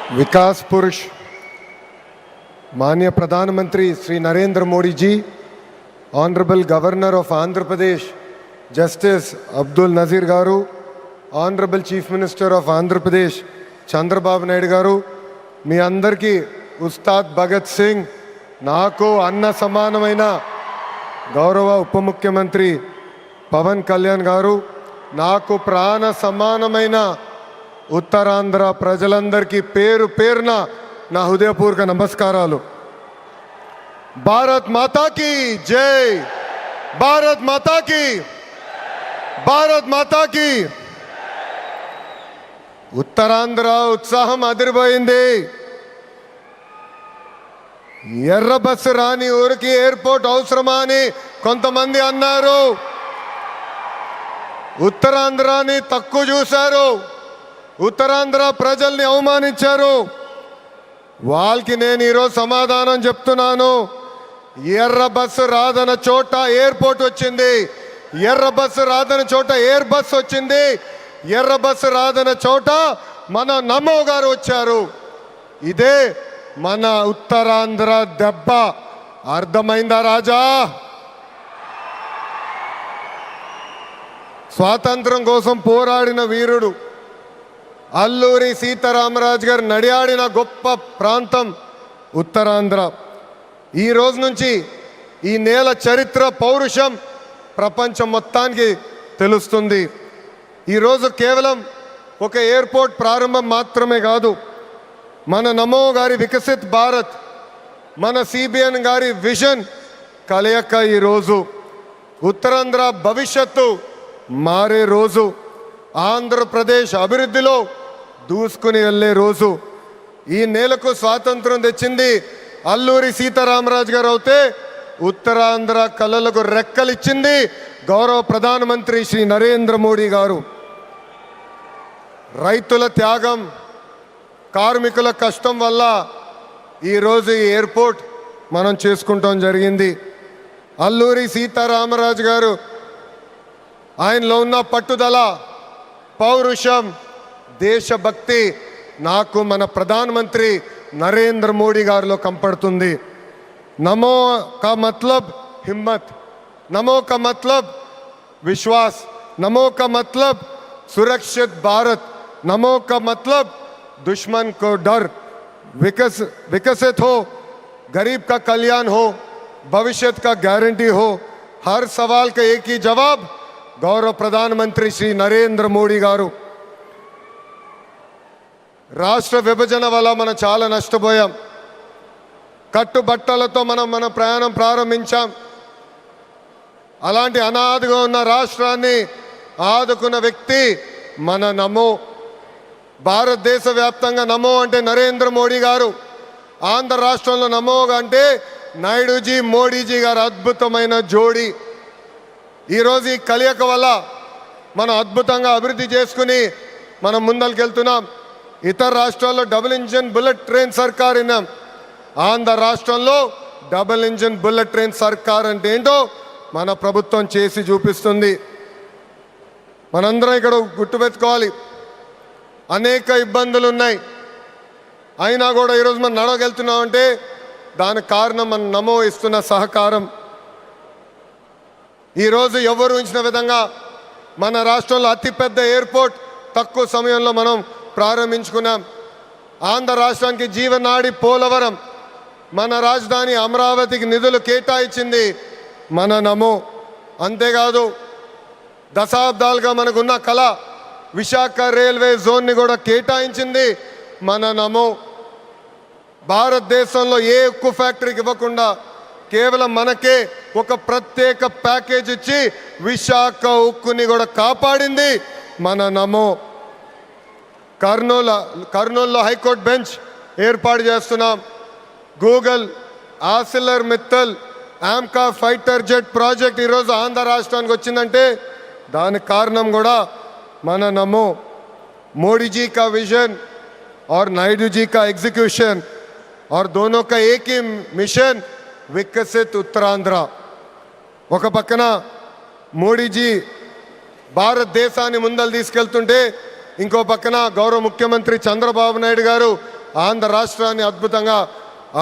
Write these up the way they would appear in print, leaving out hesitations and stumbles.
विकास पुरुष माननीय प्रधानमंत्री Shri Narendra Modi ji, honourable governor of Andhra Pradesh justice Abdul Nazir garu, honourable chief minister of Andhra Pradesh Chandrababu Naidu garu, మీ అందరికీ ఉస్తాద్ భగత్ సింగ్, నాకు అన్న సమానమైన గౌరవ ఉప ముఖ్యమంత్రి పవన్ కళ్యాణ్ గారు, నాకు ప్రాణ సమానమైన ఉత్తరాంధ్ర ప్రజలందరికీ పేరు పేరున నా హృదయపూర్వక నమస్కారాలు. భారత్ మాతా కీ జై, భారత్ మాతా కీ, భారత్ మాతా కీ. ఉత్తరాంధ్ర ఉత్సాహం అదిరిపోయింది. ఎర్ర బస్సు రాని ఊరికి ఎయిర్పోర్ట్ అవసరమా అని కొంతమంది అన్నారు. ఉత్తరాంధ్రాని తక్కువ చూశారు, ఉత్తరాంధ్ర ప్రజల్ని అవమానించారు. వాళ్ళకి నేను ఈరోజు సమాధానం చెప్తున్నాను. ఎర్ర బస్సు రాదన్న చోట ఎయిర్పోర్ట్ వచ్చింది, ఎర్ర బస్సు రాదన్న చోట ఎయిర్ బస్ వచ్చింది, ఎర్ర బస్సు రాదన్న చోట మన నమో గారు వచ్చారు. ఇదే మన ఉత్తరాంధ్ర దెబ్బ. అర్థమైందా రాజా? స్వాతంత్రం కోసం పోరాడిన వీరుడు అల్లూరి సీతారామరాజు గారు నడియాడిన గొప్ప ప్రాంతం ఉత్తరాంధ్ర. ఈ రోజు నుంచి ఈ నేల చరిత్ర, పౌరుషం ప్రపంచం మొత్తానికి తెలుస్తుంది. ఈరోజు కేవలం ఒక ఎయిర్పోర్ట్ ప్రారంభం మాత్రమే కాదు, మన నమో గారి వికసిత్ భారత్, మన సిబిఎన్ గారి విజన్ కలయిక ఈరోజు ఉత్తరాంధ్ర భవిష్యత్తు మారే రోజు, ఆంధ్రప్రదేశ్ అభివృద్ధిలో దూసుకుని వెళ్ళే రోజు. ఈ నేలకు స్వాతంత్రం తెచ్చింది అల్లూరి సీతారామరాజు గారు అవుతే, ఉత్తరాంధ్ర కళలకు రెక్కలిచ్చింది గౌరవ ప్రధానమంత్రి శ్రీ నరేంద్ర మోడీ గారు. రైతుల త్యాగం, కార్మికుల కష్టం వల్ల ఈరోజు ఈ ఎయిర్పోర్ట్ మనం చేసుకుంటాం జరిగింది. అల్లూరి సీతారామరాజు గారు ఆయనలో ఉన్న పట్టుదల, పౌరుషం, దేశభక్తి నాకు మన ప్రధానమంత్రి నరేంద్ర మోడీ గారిలో కంపడుతుంది. నమో కా మతలబ్ హిమ్మత్, నమో కా మతలబ్ విశ్వాస్, నమో కా మతలబ్ सुरक्षित भारत, नमो का मतलब दुश्मन को डर, विकसित हो, गरीब का कल्याण हो, भविष्य का गारंटी हो. हर सवाल का एक ही जवाब गौरव प्रधानमंत्री श्री नरेंद्र मोदी गारू. రాష్ట్ర విభజన వల్ల మనం చాలా నష్టపోయాం. కట్టుబట్టలతో మన ప్రయాణం ప్రారంభించాం. అలాంటి అనాథగా ఉన్న రాష్ట్రాన్ని ఆదుకున్న వ్యక్తి మన నమో. భారతదేశ వ్యాప్తంగా నమో అంటే నరేంద్ర మోడీ గారు, ఆంధ్ర రాష్ట్రంలో నమో అంటే నాయుడుజీ, మోడీజీ గారు అద్భుతమైన జోడీ. ఈరోజు ఈ కలయిక వల్ల మనం అద్భుతంగా అభివృద్ధి చేసుకుని మనం ముందరికెళ్తున్నాం. ఇతర రాష్ట్రాల్లో డబుల్ ఇంజిన్ బుల్లెట్ ట్రైన్ సర్కార్ విన్నాం. ఆంధ్ర రాష్ట్రంలో డబుల్ ఇంజిన్ బుల్లెట్ ట్రైన్ సర్కార్ అంటే ఏంటో మన ప్రభుత్వం చేసి చూపిస్తుంది. మనందరం ఇక్కడ గుర్తుపెట్టుకోవాలి, అనేక ఇబ్బందులు ఉన్నాయి, అయినా కూడా ఈరోజు మనం నడవగలుగుతున్నామంటే దానికి కారణం మన నమో ఇస్తున్న సహకారం. ఈరోజు ఎవరు ఉంచిన విధంగా మన రాష్ట్రంలో అతిపెద్ద ఎయిర్పోర్ట్ తక్కువ సమయంలో మనం ప్రారంభించుకున్నాం. ఆంధ్ర రాష్ట్రానికి జీవనాడి పోలవరం, మన రాజధాని అమరావతికి నిధులు కేటాయించింది మన నమో. అంతేకాదు దశాబ్దాలుగా మనకున్న కళ విశాఖ రైల్వే జోన్ని కూడా కేటాయించింది మన నమో. భారతదేశంలో ఏ ఉక్కు ఫ్యాక్టరీకి ఇవ్వకుండా కేవలం మనకే ఒక ప్రత్యేక ప్యాకేజ్ ఇచ్చి విశాఖ ఉక్కుని కూడా కాపాడింది మన నమో. కర్నూలులో హైకోర్టు బెంచ్ ఏర్పాటు చేస్తున్నాం. Google, ఆసిలర్ Mittal, AMCA fighter jet project ఈరోజు ఆంధ్ర రాష్ట్రానికి వచ్చిందంటే దానికి కారణం కూడా మన నమో. मोदी जी का विजन और नायडू जी का एग्जीक्यूशन और दोनों का एक ही मिशन विकसित उत्तरांध्र. ఒక పక్కన మోడీ జీ భారతదేశాన్ని ముందలు తీసుకెళ్తుంటే ఇంకో పక్కన గౌరవ ముఖ్యమంత్రి చంద్రబాబు నాయుడు గారు ఆంధ్ర రాష్ట్రాన్ని అద్భుతంగా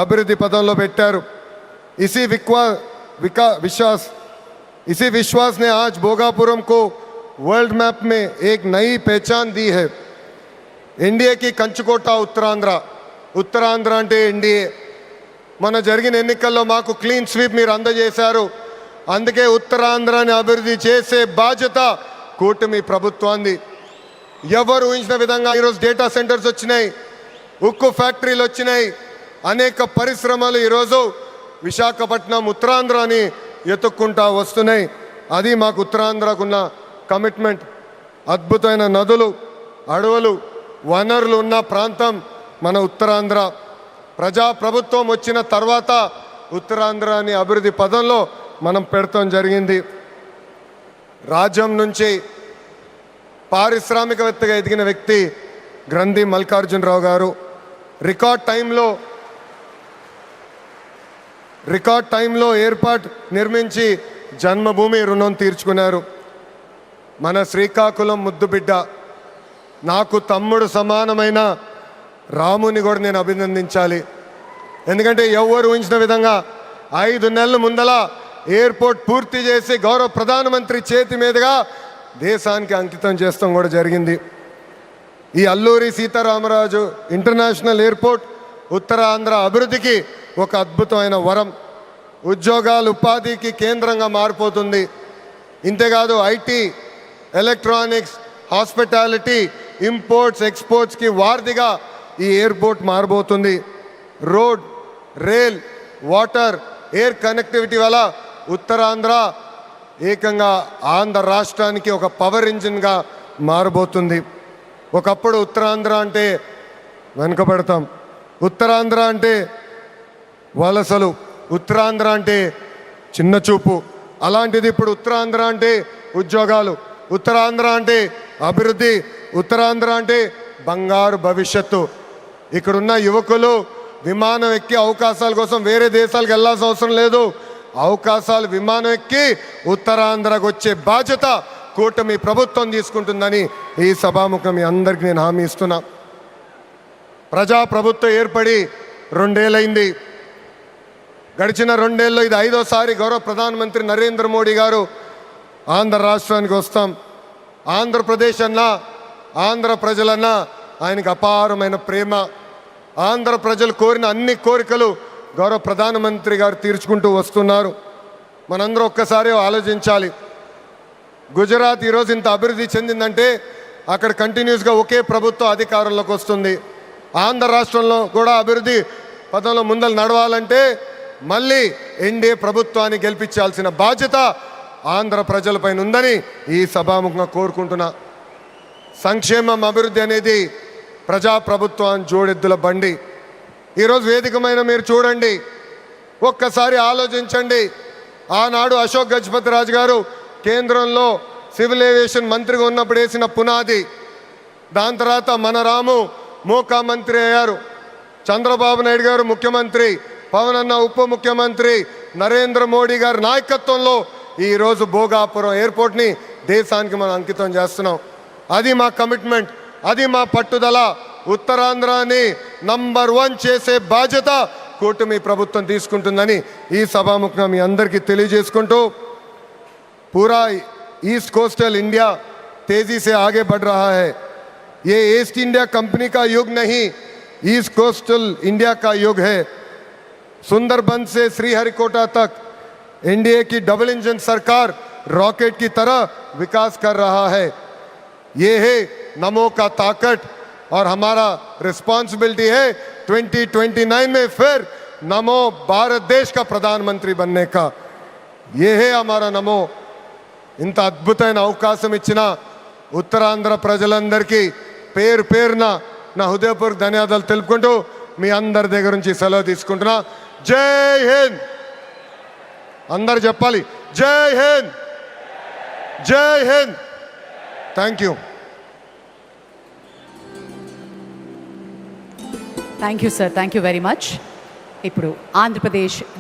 అభివృద్ధి పదంలో పెట్టారు. इसी विश्वास ने आज भोगापुरम को वर्ल्ड मैप में एक नई पहचान दी है. एनडीए की कंचकोटा ఉత్తరాంధ్ర అంటే ఎన్డీఏ. మన జరిగిన ఎన్నికల్లో మాకు క్లీన్ స్వీప్ మీరు అందజేశారు. అందుకే ఉత్తరాంధ్రాని అభివృద్ధి చేసే బాధ్యత కూటమి ప్రభుత్వాన్ని. ఎవరు ఊహించిన విధంగా ఈరోజు డేటా సెంటర్స్ వచ్చినాయి, ఉక్కు ఫ్యాక్టరీలు వచ్చినాయి, అనేక పరిశ్రమలు ఈరోజు విశాఖపట్నం ఉత్తరాంధ్రాని ఎత్తుక్కుంటా వస్తున్నాయి. అది మాకు ఉత్తరాంధ్రకున్న కమిట్మెంట్. అద్భుతమైన నదులు, అడవులు, వనరులు ఉన్న ప్రాంతం మన ఉత్తరాంధ్ర. ప్రజాప్రభుత్వం వచ్చిన తర్వాత ఉత్తరాంధ్రాని అభివృద్ధి పదంలో మనం పెడతాం జరిగింది. రాజ్యం నుంచి పారిశ్రామికవేత్తగా ఎదిగిన వ్యక్తి గ్రంథి మల్లికార్జునరావు గారు రికార్డ్ టైంలో ఎయిర్పోర్ట్ నిర్మించి జన్మభూమి రుణం తీర్చుకున్నారు. మన శ్రీకాకుళం ముద్దుబిడ్డ, నాకు తమ్ముడు సమానమైన రాముని కూడా నేను అభినందించాలి. ఎందుకంటే ఎవరు ఊహించిన విధంగా 5 నెలల ముందల ఎయిర్పోర్ట్ పూర్తి చేసి గౌరవ ప్రధానమంత్రి చేతి మీదుగా దేశానికి అంకితం చేస్తాం కూడా జరిగింది. ఈ అల్లూరి సీతారామరాజు ఇంటర్నేషనల్ ఎయిర్పోర్ట్ ఉత్తరాంధ్ర అభివృద్ధికి ఒక అద్భుతమైన వరం. ఉద్యోగాలు, ఉపాధికి కేంద్రంగా మారిపోతుంది. ఇంతేకాదు ఐటీ, ఎలక్ట్రానిక్స్, హాస్పిటాలిటీ, ఇంపోర్ట్స్, ఎక్స్పోర్ట్స్కి వారధిగా ఈ ఎయిర్పోర్ట్ మారబోతుంది. Road, rail, water, air connectivity వల్ల ఉత్తరాంధ్ర ఏకంగా ఆంధ్ర రాష్ట్రానికి ఒక పవర్ ఇంజిన్గా మారబోతుంది. ఒకప్పుడు ఉత్తరాంధ్ర అంటే వెనుకబడతాం, ఉత్తరాంధ్ర అంటే వలసలు, ఉత్తరాంధ్ర అంటే చిన్న చూపు. అలాంటిది ఇప్పుడు ఉత్తరాంధ్ర అంటే ఉద్యోగాలు, ఉత్తరాంధ్ర అంటే అభివృద్ధి, ఉత్తరాంధ్ర అంటే బంగారు భవిష్యత్తు. ఇక్కడున్న యువకులు విమానం ఎక్కి అవకాశాల కోసం వేరే దేశాలకు వెళ్ళాల్సిన అవసరం లేదు. అవకాశాలు విమానం ఎక్కి ఉత్తరాంధ్రకు వచ్చే బాధ్యత కూటమి ప్రభుత్వం తీసుకుంటుందని ఈ సభాముఖం మీ అందరికీ నేను హామీ ఇస్తున్నా. ప్రజాప్రభుత్వం ఏర్పడి 2 ఏళ్ళైంది. గడిచిన 2 ఏళ్ళలో ఇది 5వసారి గౌరవ ప్రధానమంత్రి నరేంద్ర మోడీ గారు ఆంధ్ర రాష్ట్రానికి వస్తాం. ఆంధ్రప్రదేశ్ అన్నా, ఆంధ్ర ప్రజలన్నా ఆయనకు అపారమైన ప్రేమ. ఆంధ్ర ప్రజలు కోరిన అన్ని కోరికలు గౌరవ ప్రధానమంత్రి గారు తీర్చుకుంటూ వస్తున్నారు. మనందరూ ఒక్కసారి ఆలోచించాలి. గుజరాత్ ఈరోజు ఇంత అభివృద్ధి చెందిందంటే అక్కడ కంటిన్యూస్గా ఒకే ప్రభుత్వం అధికారంలోకి వస్తుంది. ఆంధ్ర రాష్ట్రంలో కూడా అభివృద్ధి పదంలో ముందలు నడవాలంటే మళ్ళీ ఎన్డీఏ ప్రభుత్వాన్ని గెలిపించాల్సిన బాధ్యత ఆంధ్ర ప్రజలపైన ఉందని ఈ సభాముఖంగా కోరుకుంటున్నా. సంక్షేమం, అభివృద్ధి అనేది ప్రజాప్రభుత్వాన్ని జోడెద్దుల బండి. ఈరోజు వేదికమైన మీరు చూడండి, ఒక్కసారి ఆలోచించండి. ఆనాడు అశోక్ గజపతి రాజు గారు కేంద్రంలో సివిల్ ఏవియేషన్ మంత్రిగా ఉన్నప్పుడు వేసిన పునాది. దాని తర్వాత మన రాము మోకా మంత్రి అయ్యారు, చంద్రబాబు నాయుడు గారు ముఖ్యమంత్రి, పవన్ అన్న ఉప ముఖ్యమంత్రి, నరేంద్ర మోడీ గారి నాయకత్వంలో ఈరోజు భోగాపురం ఎయిర్పోర్ట్ని దేశానికి మనం అంకితం చేస్తున్నాం. అది మా కమిట్మెంట్, అది మా పట్టుదల. ఉత్తరాంధ్రాని నంబర్ 1 చేసే బాధ్యత కూటమి ప్రభుత్వం తీసుకుంటుందని ఈ సభాముఖంగా మీ అందరికీ తెలియజేసుకుంటూ, पूरा ईस्ट कोस्टल इंडिया तेजी से आगे बढ़ रहा है. ये ईस्ट इंडिया कंपनी का युग नहीं, ईस्ट कोस्टल इंडिया का युग है. सुंदरबन से श्रीहरिकोटा तक एनडीए की डबल इंजन सरकार रॉकेट की तरह विकास कर रहा है. ये है नमो का ताकत और हमारा रिस्पॉन्सिबिलिटी है 2029 में फिर नमो भारत देश का प्रधानमंत्री बनने का. ये है हमारा नमो. ఇంత అద్భుతమైన అవకాశం ఇచ్చిన ఉత్తరాంధ్ర ప్రజలందరికీ పేరు పేరున నా హృదయపూర్వక ధన్యవాదాలు తెలుపుకుంటూ మీ అందరి దగ్గర నుంచి సెలవు తీసుకుంటున్నా. జై హింద్. అందరు చెప్పాలి, జై హింద్, జై Hind. Thank you. Thank you sir, thank you very much. ఇప్పుడు ఆంధ్రప్రదేశ్